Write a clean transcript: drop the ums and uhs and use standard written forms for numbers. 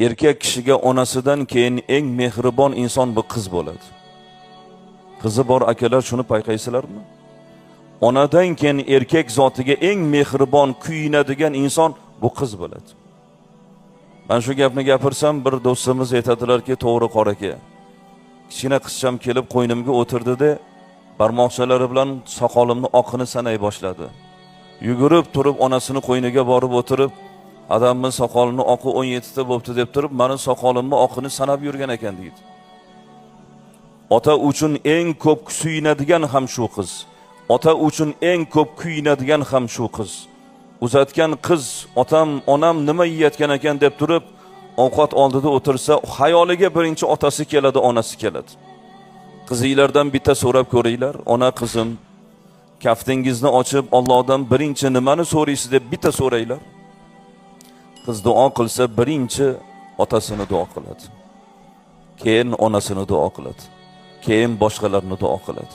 Erkak kishiga onasidan keyin eng mehribon inson bu qiz bo'ladi. Qizi bor akalar shuni payqaysizlarmi? Onadan keyin erkak zotiga eng mehribon, kuyinadigan inson bu qiz bo'ladi. Men shu gapni gapirsam bir do'stimiz aytadilarki, to'g'ri qor aka. Kichkina qizcham kelib qo'ynimga o'tirdi-da, barmoqchalari bilan soqolimni oqini sanay boshladi. Yugurib turib onasini qo'yniga borib o'tirib, adamning soqolini oqi 17 ta bo'pti deb turib, meni soqolimni oqini sanab yurgan ekan deydi. Ota uchun eng ko'p suyunadigan ham shu qiz. Ota uchun eng ko'p kuyinadigan ham shu qiz. Uzatgan qiz, otam, onam nima yeyotgan ekan deb turib, ovqat oldida o'tirsa, xayoliga birinchi otasi keladi, onasi keladi. Qizinglardan bitta so'rab ko'ringlar, ona qizim, kaftingizni ochib Allohdan birinchi nimani so'raysiz deb bitta so'raylar. Qiz duo qilsa, birinchi otasini duo qiladi. Keyin onasini duo qiladi. Keyin boshqalarni duo qiladi.